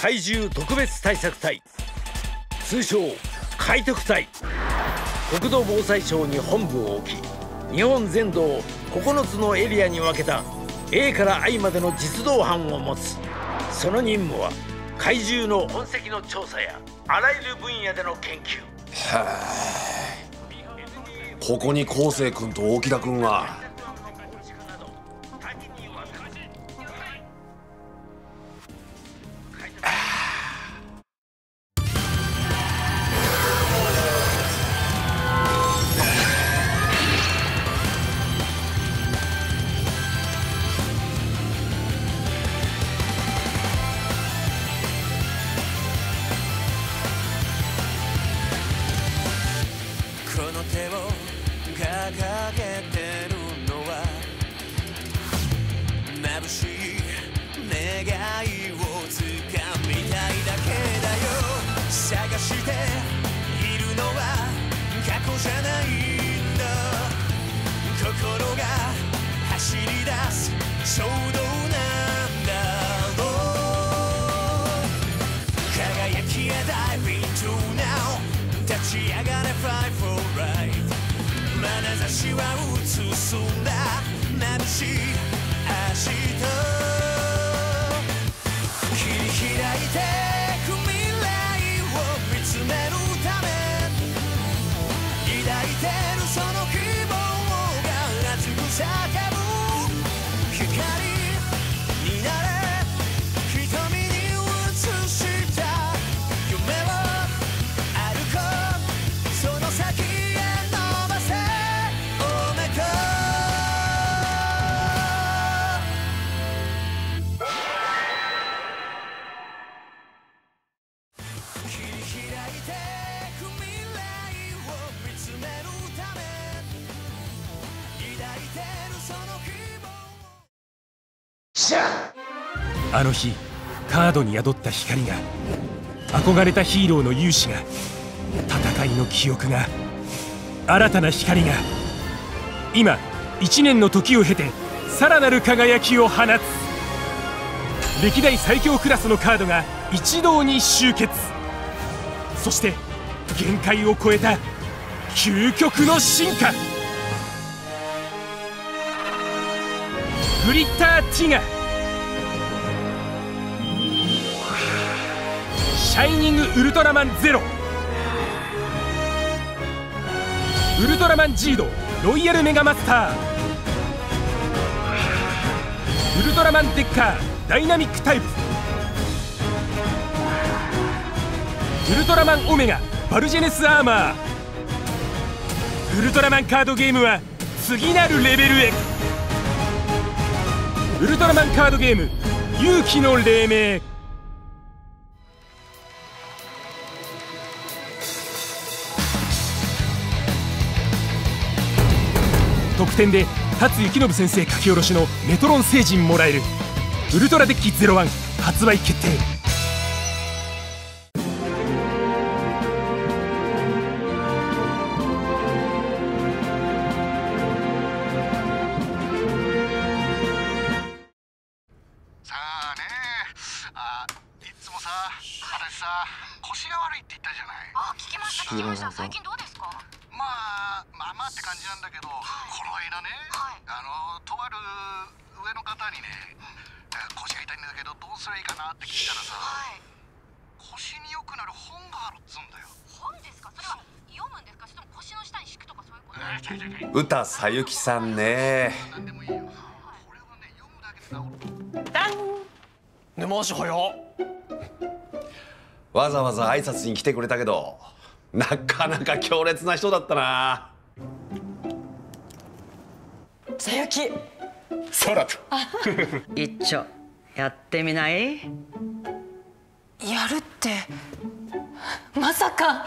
怪獣特別対策隊、通称海徳隊。国土防災省に本部を置き、日本全土を9つのエリアに分けた A から I までの実動班を持つ。その任務は怪獣の痕跡の調査やあらゆる分野での研究。はあ、ここに昴生君と大木田君が。あの日カードに宿った光が、憧れたヒーローの勇姿が、戦いの記憶が、新たな光が、今1年の時を経てさらなる輝きを放つ。歴代最強クラスのカードが一堂に集結。そして限界を超えた究極の進化。グリッターティガ、シャイニングウルトラマンゼロ、ウルトラマンジードロイヤルメガマスター、ウルトラマンデッカーダイナミックタイプ、ウルトラマンオメガバルジェネスアーマー。ウルトラマンカードゲームは次なるレベルへ。ウルトラマンカードゲーム勇気の黎明。特典で辰幸信先生書き下ろしのメトロン星人もらえる。ウルトラデッキ01発売決定。さあね、いつもさ、私さ、腰が悪いって言ったじゃない。あ、聞きました。木村さん、最近どうですか？まあって感じなんだけど、この間ね、とある上の方にね、腰が痛いんだけどどうすりゃいいかなって聞いたらさ、腰に良くなる本があるっつうんだよ。本ですか？それは読むんですか？それとも腰の下に敷くとかそういうこと？宇田さゆきさんね。なんでもいいよ。これはね、読むだけで治る。ダン沼しはよ。わざわざ挨拶に来てくれたけど、なかなか強烈な人だったな。さゆき。そうだと。一丁やってみない？やるってまさか。いや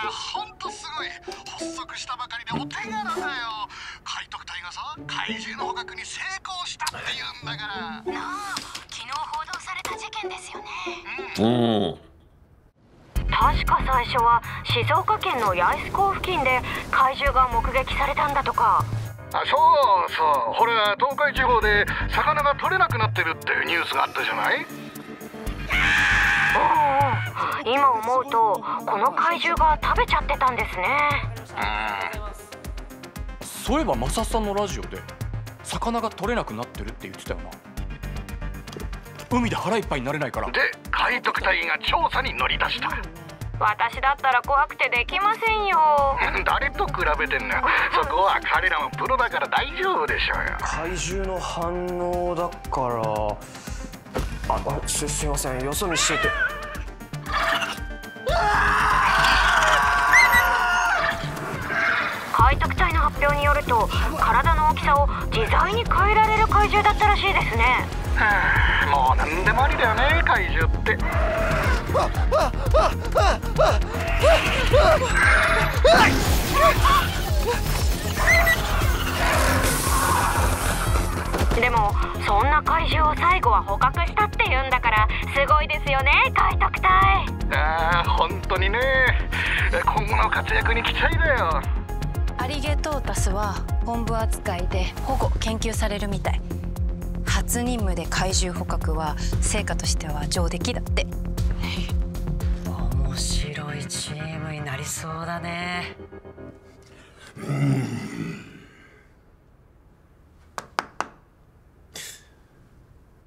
ー、ほんとすごい。発足したばかりでお手柄だよ。海徳隊がさ、怪獣の捕獲に成功したって言うんだから。なあ、昨日報道された事件ですよね。確か最初は静岡県の八重洲港付近で怪獣が目撃されたんだとか。そうそう、ほら東海地方で魚が取れなくなってるっていうニュースがあったじゃない。今思うとこの怪獣が食べちゃってたんですね。そういえばマサさんのラジオで魚が取れなくなってるって言ってたよな。海で腹いっぱいになれないからで海賊隊が調査に乗り出した。私だったら怖くてできませんよ。誰と比べてんの。そこは彼らもプロだから大丈夫でしょうよ。怪獣の反応だからすいません、よそ見してて。海賊隊の発表によると体の大きさを自在に変えられる怪獣だったらしいですね。もう何でもありだよね、怪獣って。でもそんな怪獣を最後は捕獲したっていうんだからすごいですよね、海賊隊。本当にね。今後の活躍に期待だよ。アリゲトータスは本部扱いで保護研究されるみたい。初任務で怪獣捕獲は成果としては上出来だって。面白いチームになりそうだね。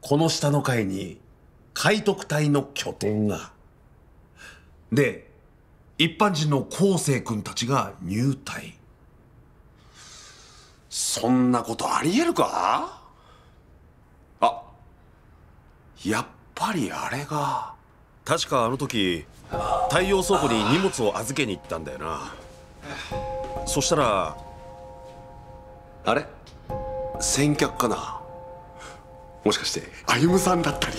この下の階に海賊隊の拠点が。で、一般人の昴生君たちが入隊。そんなことありえるか？あ、やっぱりあれが。確かあの時太陽倉庫に荷物を預けに行ったんだよな。そしたらあれ先客かな。もしかして歩さんだったり。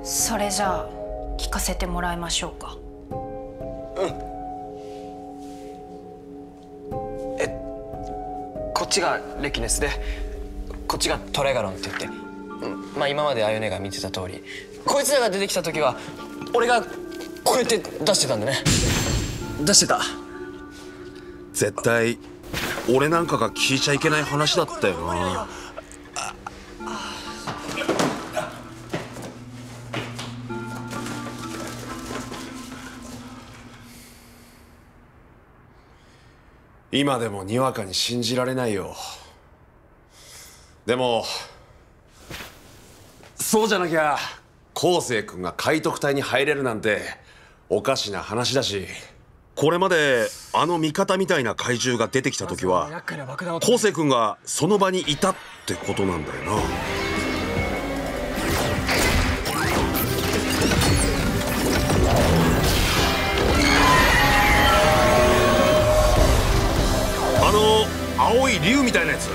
それじゃあ聞かせてもらいましょうか。こっちがレキネスでこっちがトレガロンって言って、今までアヨネが見てた通り、こいつらが出てきた時は俺がこうやって出してたんだね。出してた。絶対俺なんかが聞いちゃいけない話だったよな。今でもにわかに信じられないよ。でもそうじゃなきゃ昴生君が海賊隊に入れるなんておかしな話だし、これまであの味方みたいな怪獣が出てきた時は昴生君がその場にいたってことなんだよな。青い竜みたいなやつ、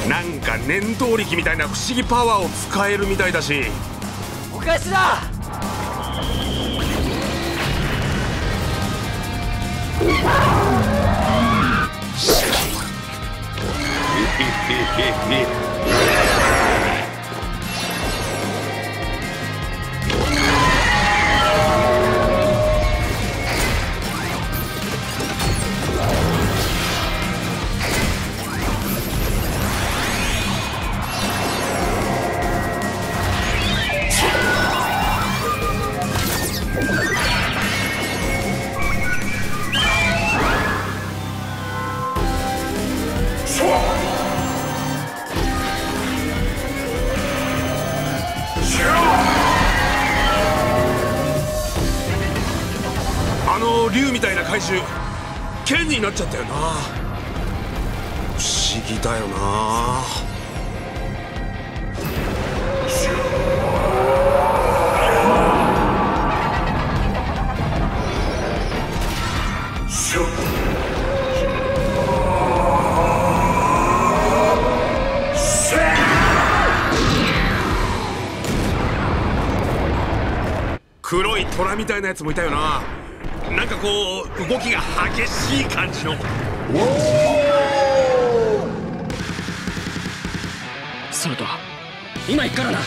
なんか念動力みたいな不思議パワーを使えるみたいだし。お返しだ。竜みたいな怪獣剣になっちゃったよな。不思議だよな。黒い虎みたいなやつもいたよな。なんかこう動きが激しい感じの。ソルト、今行くからな。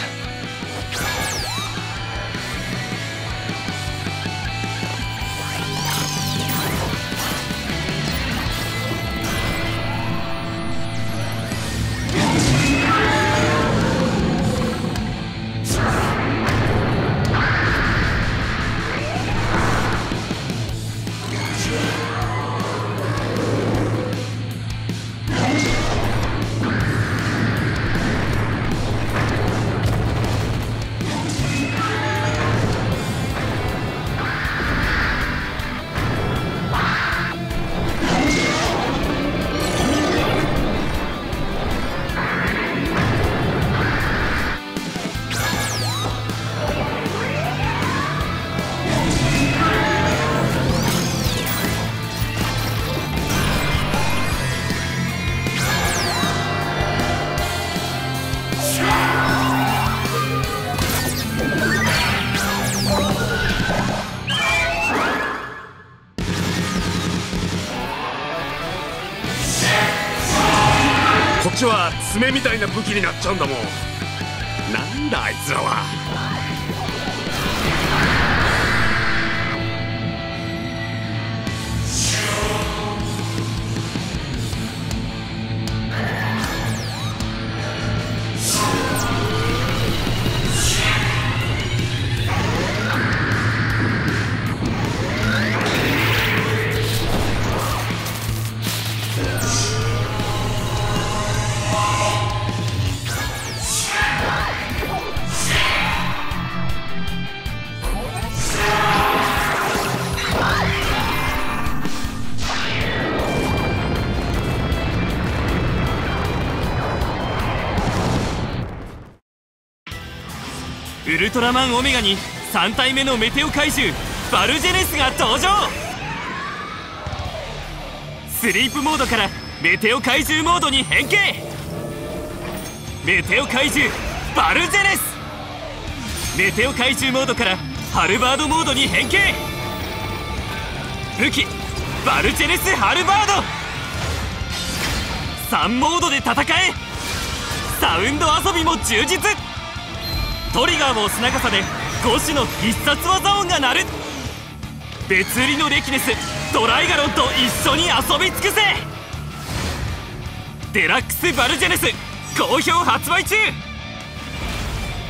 っちは爪みたいな武器になっちゃうんだもん。なんだあいつらは。ウルトラマンオメガに3体目のメテオ怪獣バルジェネスが登場。スリープモードからメテオ怪獣モードに変形。メテオ怪獣バルジェネス。メテオ怪獣モードからハルバードモードに変形。武器バルジェネスハルバード。3モードで戦え。サウンド遊びも充実。トリガーを押す長さで5種の必殺技音が鳴る。別売りのレキネストライガロンと一緒に遊び尽くせ。デラックスバルジェネス好評発売中。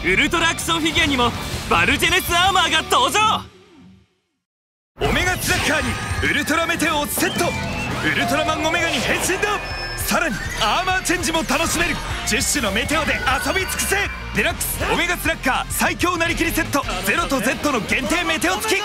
ウルトラアクションフィギュアにもバルジェネスアーマーが登場。オメガツラッカーにウルトラメテオをセット。ウルトラマンオメガに変身だ。さらにアーマーチェンジも楽しめる。10種のメテオで遊び尽くせ。デラックスオメガスラッガー最強なりきりセット。0と Z の限定メテオ付き。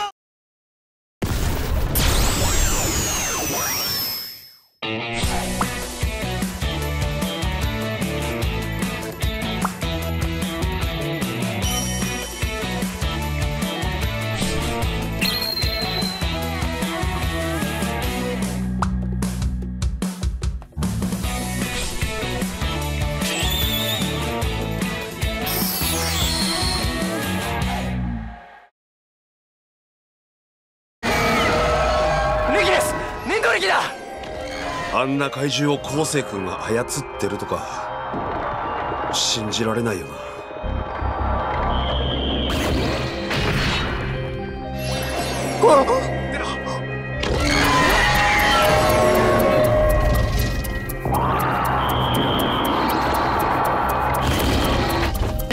あんな怪獣を昴生君が操ってるとか信じられないよな。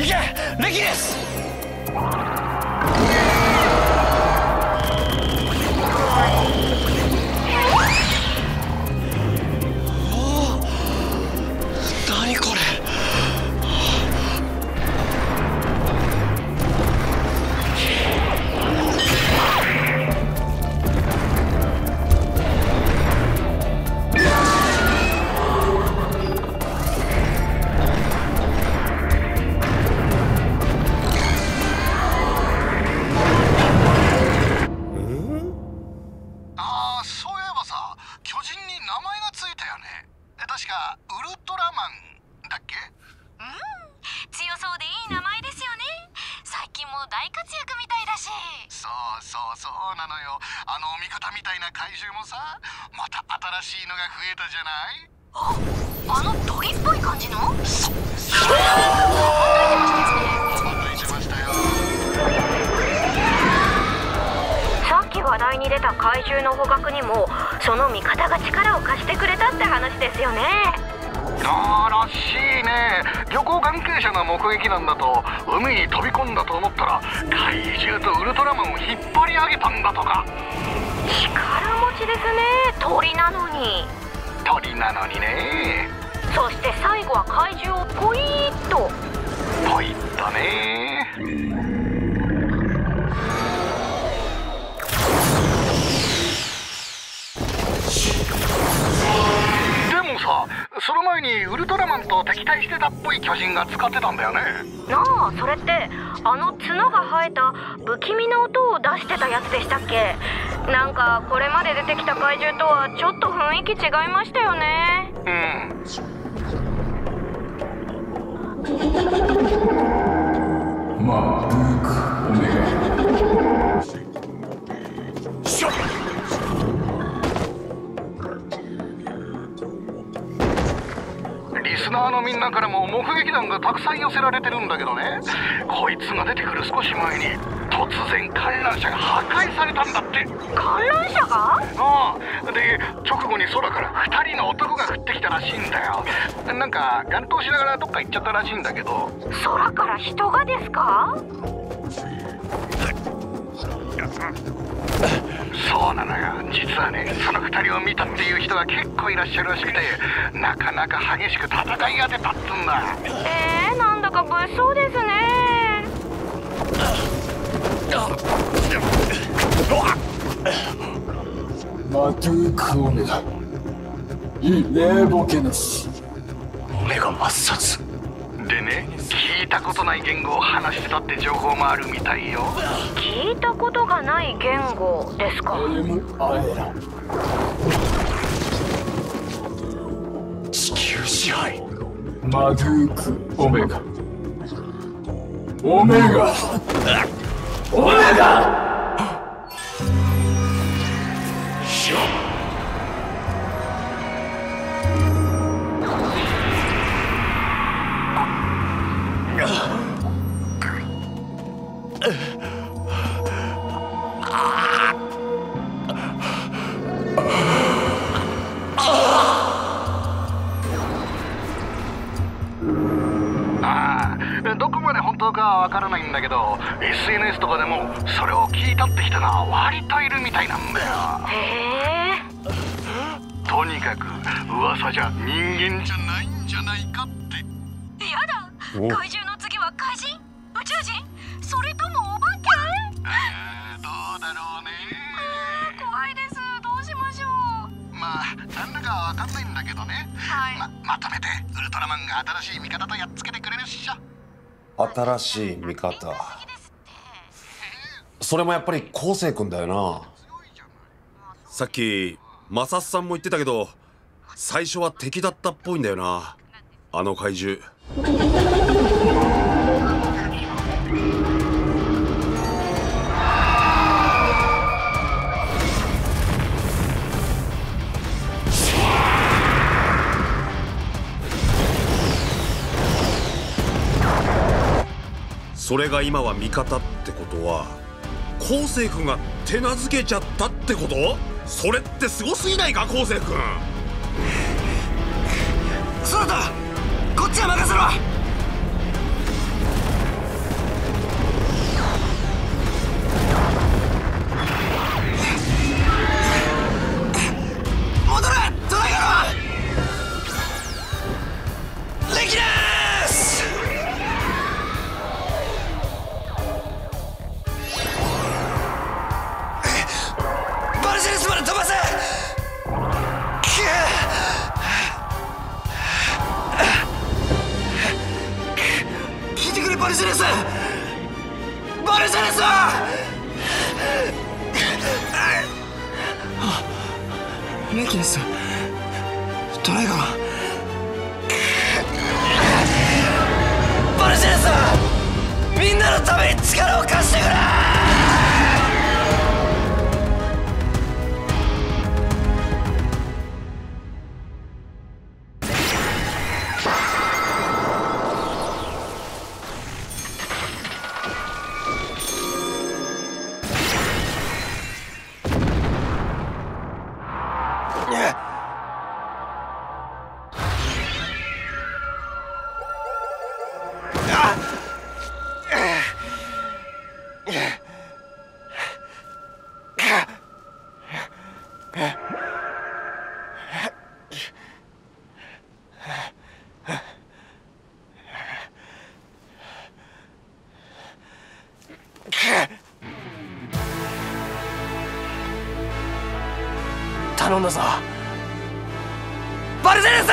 いけレキネス。そうなのよ。味方みたいな怪獣もさ、また新しいのが増えたじゃない。あの鳥っぽい感じの。そうです。またいてましたよ。さっき話題に出た怪獣の捕獲にもその味方が力を貸してくれたって話ですよね。らしいね。漁港関係者の目撃談だと、海に飛び込んだと思ったら怪獣とウルトラマンを引っ張り上げたんだとか。力持ちですね。鳥なのに。鳥なのにね。そして最後は怪獣をポイーッと。ポイッとね。でもさ、その前にウルトラマンと敵対してたっぽい巨人が使ってたんだよね。なあ、それってあの角が生えた不気味な音を出してたやつでしたっけ。なんかこれまで出てきた怪獣とはちょっと雰囲気違いましたよね。まあルークオメガしょっ。リリスナーのみんなからも目撃談がたくさん寄せられてるんだけどね、こいつが出てくる少し前に突然観覧車が破壊されたんだって。観覧車が？ああ、で直後に空から2人の男が降ってきたらしいんだよ。なんか眼頭しながらどっか行っちゃったらしいんだけど。空から人がですか？そうなのよ。実はね、その2人を見たっていう人が結構いらっしゃるらしくて、なかなか激しく戦いが出たっつんだ。なんだか物騒ですね。マトゥークオメガ、いいねボケなし。オメガ抹殺でね、聞いたことない言語を話してたって情報もあるみたいよ。聞いたことがない言語ですか？地球支配。マドゥークオメガ、オメガ、オメガ。どこまで本当かはわからないんだけど、 SNS とかでもそれを聞いたって人が割といるみたいなんだよ。へえ。とにかく噂じゃ人間じゃないんじゃないかって。やだ、怪獣の次は怪人？宇宙人？それともお化け？どうだろうね。怖いです。どうしましょう。まあなんだかわかんないんだけどね、はい、まとめてウルトラマンが新しい味方とやっつけてくれるっしょ。新しい味方、それもやっぱり昴生君だよな。さっきマサスさんも言ってたけど、最初は敵だったっぽいんだよな、あの怪獣。それが今は味方ってことは、昴生君が手なずけちゃったってこと？それってすごすぎないか昴生君。そうだ、こっちは任せろ。戻れドラゴンレキナス。バルジェルスまで飛ばせ。聞いてくれバルジェルス、バルジェルス。レキネス、ドライガン、バルジェルス、みんなのために力を貸してくれ。頼んだぞバルゼレス。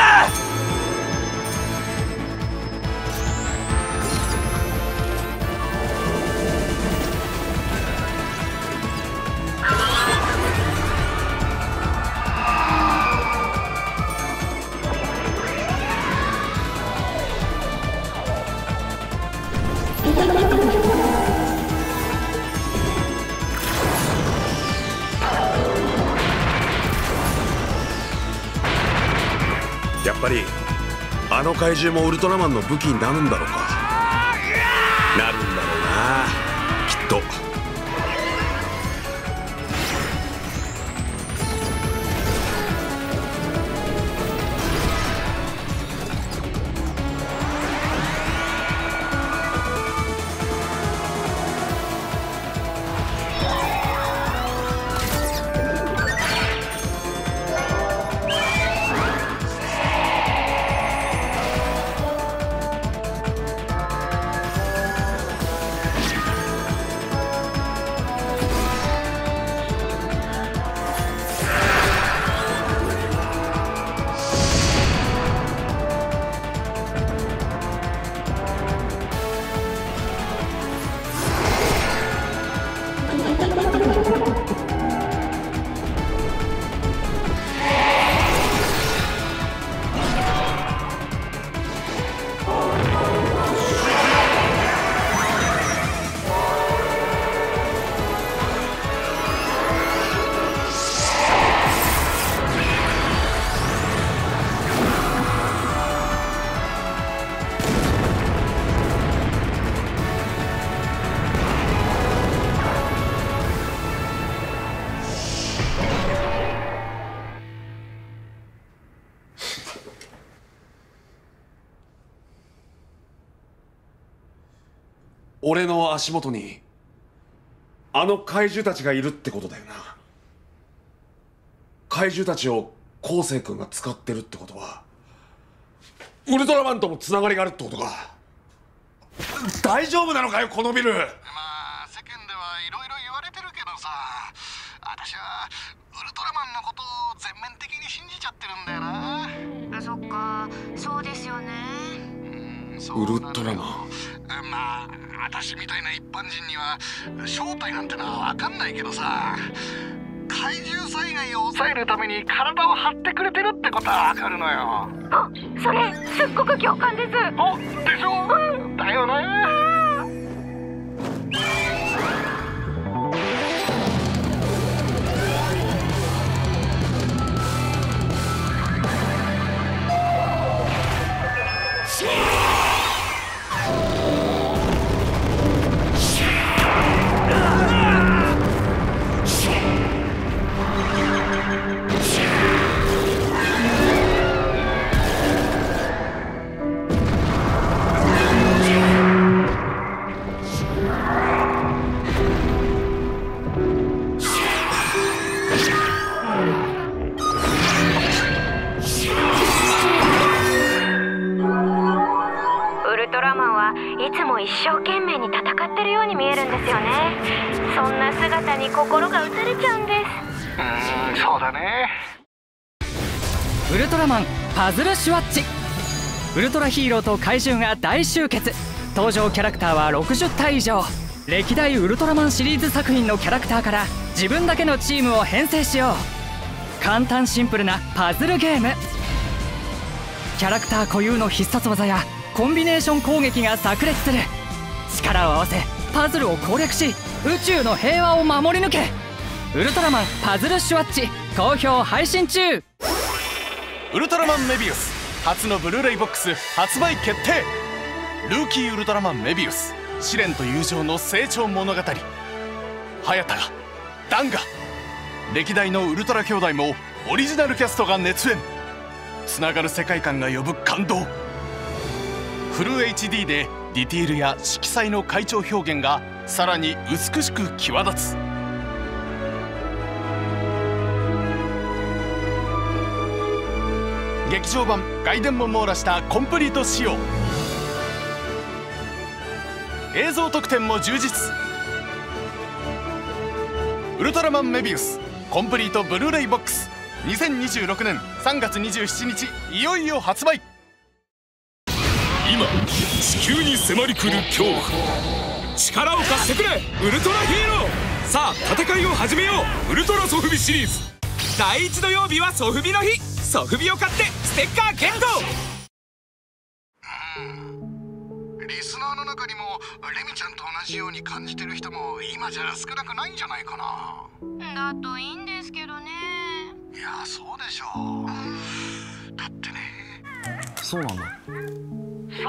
やっぱりあの怪獣もウルトラマンの武器になるんだろうか。なるんだろうな、きっと。俺の足元にあの怪獣たちがいるってことだよな。怪獣たちを昴生君が使ってるってことはウルトラマンともつながりがあるってことか。大丈夫なのかよこのビル。まあ世間ではいろいろ言われてるけどさ、私はウルトラマンのことを全面的に信じちゃってるんだよな。そっか、そうですよね。ウルトラマン、まあ私みたいな一般人には正体なんてのは分かんないけどさ、怪獣災害を抑えるために体を張ってくれてるってことは分かるのよ。あ、それすっごく共感です。お、でしょ、だよな。いつも一生懸命に戦ってるように見えるんですよね。そんな姿に心が打たれちゃうんです。そうだね。ウルトラマンパズルシュワッチ。ウルトラヒーローと怪獣が大集結。登場キャラクターは60体以上。歴代ウルトラマンシリーズ作品のキャラクターから自分だけのチームを編成しよう。簡単シンプルなパズルゲーム。キャラクター固有の必殺技やコンビネーション攻撃が炸裂する。力を合わせパズルを攻略し宇宙の平和を守り抜け。ウルトラマンパズルシュワッチ好評配信中。ウルトラマンメビウス初のブルーレイボックス発売決定。ルーキーウルトラマンメビウス、試練と友情の成長物語。早田が、ダンが、歴代のウルトラ兄弟もオリジナルキャストが熱演。つながる世界観が呼ぶ感動。フル HD でディティールや色彩の階調表現がさらに美しく際立つ。劇場版外伝も網羅したコンプリート仕様。映像特典も充実。ウルトラマンメビウスコンプリートブルーレイボックス2026年3月27日いよいよ発売。今地球に迫り来る恐怖、力を貸してくれウルトラヒーロー。さあ戦いを始めよう。ウルトラソフビシリーズ第1土曜日はソフビの日。ソフビを買ってステッカーゲット。リスナーの中にもレミちゃんと同じように感じてる人も今じゃ少なくないんじゃないかな。だといいんですけどね。いや、そうでしょう。だってね、そうなんだ。さ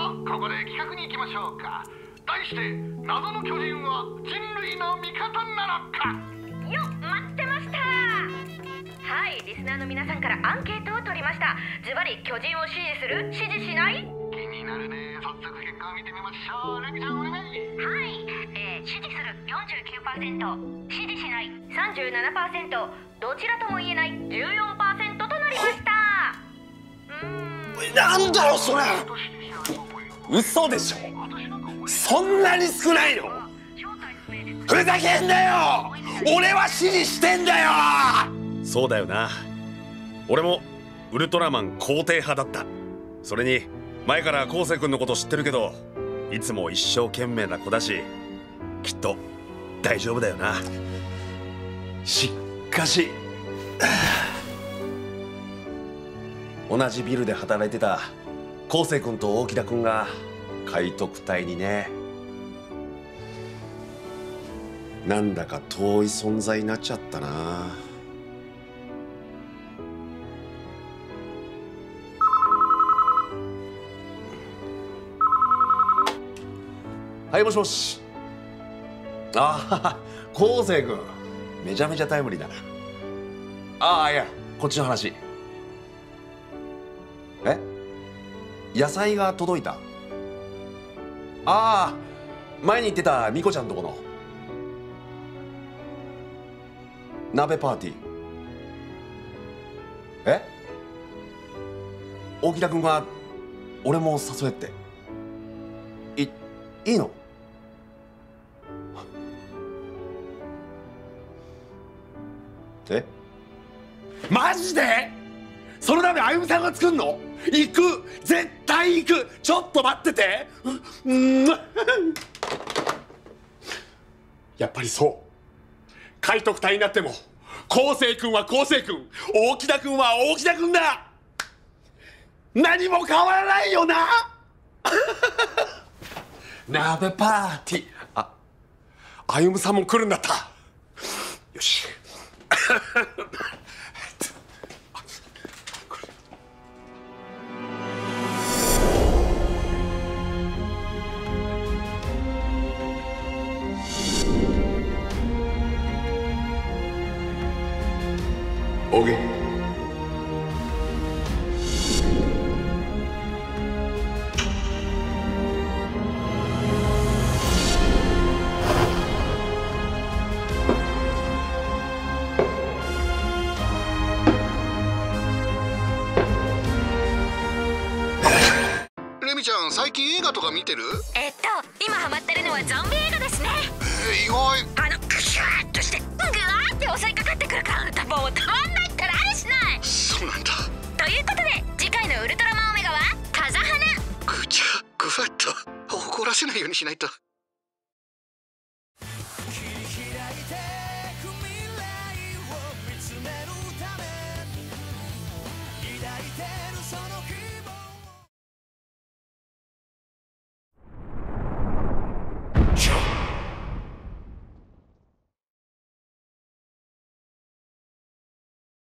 あここで企画に行きましょうか。題して謎の巨人は人類の味方なのか。よっ、待ってました。はい、リスナーの皆さんからアンケートを取りました。ズバリ巨人を支持する、支持しない？気になるね。早速結果を見てみましょう。レミちゃんお願い。はい、支持する 49%、支持しない 37%、どちらとも言えない 14% となりました。なんだよそれ。嘘でしょ。そんなに少ないの？ふざけんなよ。俺は支持してんだよ。そうだよな。俺もウルトラマン肯定派だった。それに前から昴生君のこと知ってるけど、いつも一生懸命な子だし、きっと大丈夫だよな。しかし同じビルで働いてた昴生君と大木田君が海徳隊にね。なんだか遠い存在になっちゃったな。はい、もしもし。ああ、昴生君めちゃめちゃタイムリーだな。ああ、いやこっちの話。え、野菜が届いた？ああ、前に言ってたミコちゃんとこの鍋パーティー。え、大木田君が俺も誘えって。いいの？え、マジで？その鍋あゆみさんが作んの？行く、絶対行く。ちょっと待ってて。やっぱりそう。海徳隊になっても昴生君は昴生君、大木田君は大木田君だ。何も変わらないよな。鍋パーティー。あ、あゆむさんも来るんだった。よし。オーケー。レミちゃん、最近映画とか見てる？今ハマってるのはゾンビ映画ですね。意外。クシューッとしてグワーって襲いかかってくるカウンター、もうたまんないったらありしない。そうなんだ。ということで次回のウルトラマンオメガは風花。ぐちゃぐわっと怒らせないようにしないと。